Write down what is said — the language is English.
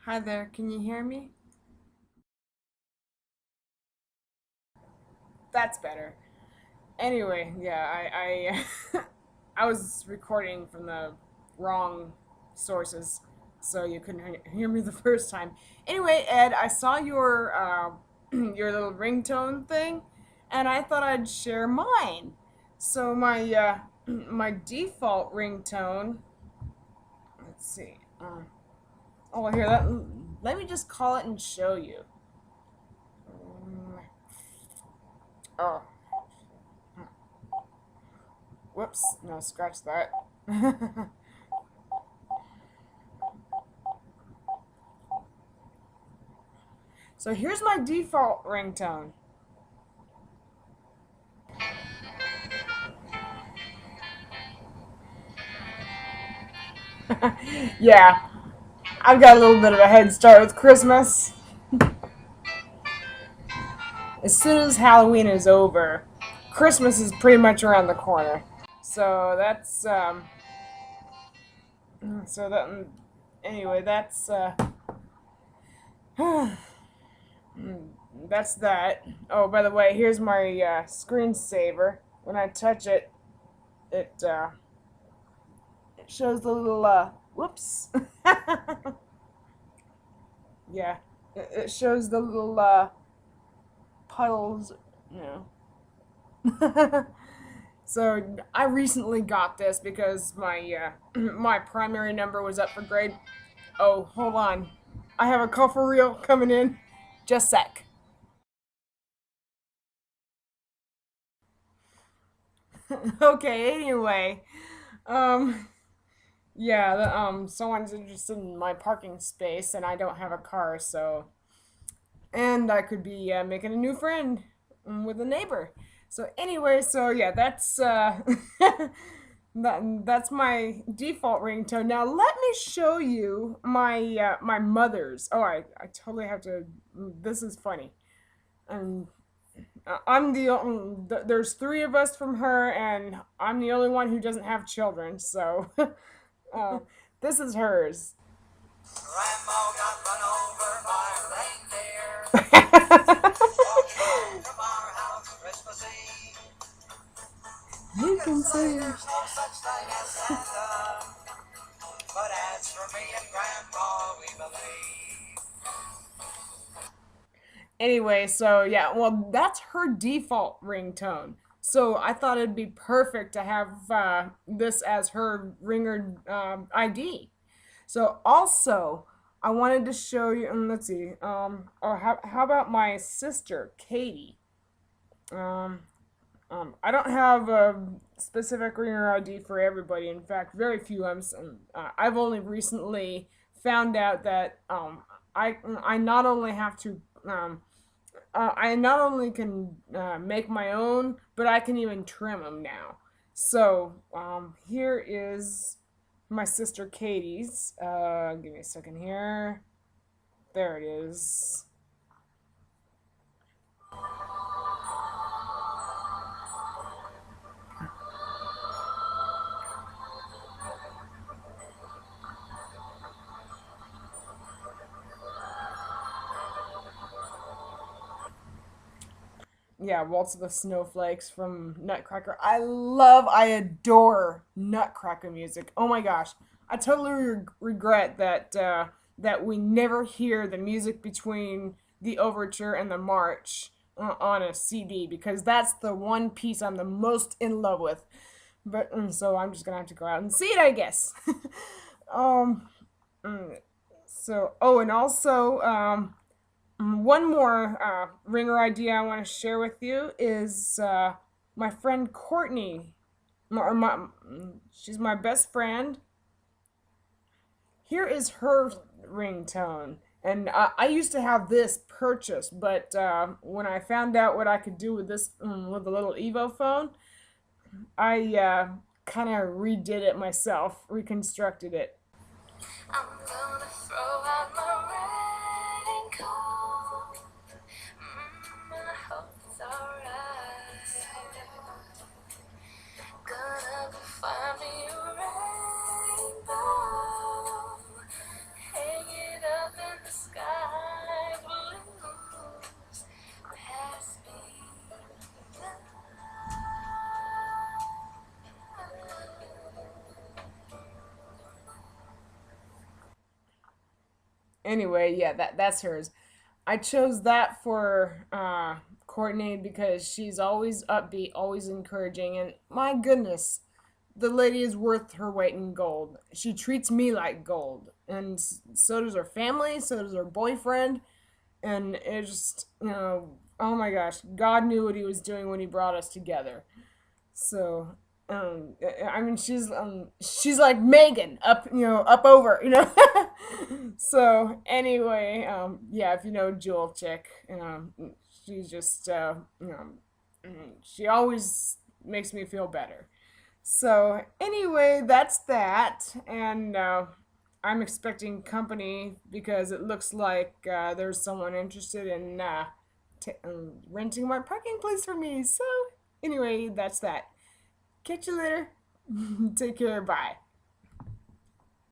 Hi there, can you hear me? That's better. Anyway, yeah, I I was recording from the wrong sources, so you couldn't hear me the first time. Anyway, Ed, I saw your your little ringtone thing, and I thought I'd share mine. So my my default ringtone. Let's see. Oh, here that. Let me just call it and show you. Um, oh, whoops! No, scratch that. So here's my default ringtone. Yeah, I've got a little bit of a head start with Christmas. As soon as Halloween is over, Christmas is pretty much around the corner. So that's so that anyway, that's that. Oh, by the way, here's my screensaver. When I touch it, it it shows the little whoops. Yeah, it shows the little puddles, you know. So I recently got this because my my primary number was up for grade. Oh, hold on, I have a call for real coming in. Just sec. Okay. Anyway, um, yeah, someone's interested in my parking space, and I don't have a car, so and I could be making a new friend with a neighbor. So anyway, so yeah, that's that's my default ringtone. Now let me show you my my mother's. Oh, I totally have to. This is funny. And I'm there's three of us from her, and I'm the only one who doesn't have children. So uh, this is hers. Grandma got run over by a reindeer. Walked home from our house Christmas Eve. You can say there's no such thing as Santa, but as for me and Grandma, we believe. Anyway, so yeah, well, that's her default ringtone. So I thought it'd be perfect to have this as her ringer ID. So also, I wanted to show you, and let's see, or how about my sister, Katie? Um, I don't have a specific ringer ID for everybody. In fact, very few. I've only recently found out that I not only have to I not only can make my own, but I can even trim them now. So here is my sister Katie's. Give me a second here. There it is. Yeah, Waltz of the Snowflakes from Nutcracker. I adore Nutcracker music. Oh my gosh, I totally regret that that we never hear the music between the overture and the march on a CD because that's the one piece I'm the most in love with. But so I'm just gonna have to go out and see it, I guess. um, mm, so oh, and also one more ringer idea I want to share with you is my friend Courtney. She's my best friend. Here is her ringtone. And I used to have this purchased, but when I found out what I could do with this, with the little Evo phone, I kind of redid it myself, reconstructed it. I'm gonna throw out my raincoat. I hope it's alright. Gonna go find me a rainbow. Hang it up in Anyway, yeah, that's hers. I chose that for Courtney because she's always upbeat, always encouraging, and my goodness, the lady is worth her weight in gold. She treats me like gold, and so does her family, so does her boyfriend, and it's just, oh my gosh, God knew what He was doing when He brought us together. So, I mean, she's like Megan, up over, So anyway, yeah, if you know Jewel Chick, she's just, she always makes me feel better. So anyway, that's that, and I'm expecting company because it looks like there's someone interested in renting my parking place for me. So anyway, that's that. Catch you later. Take care. Bye.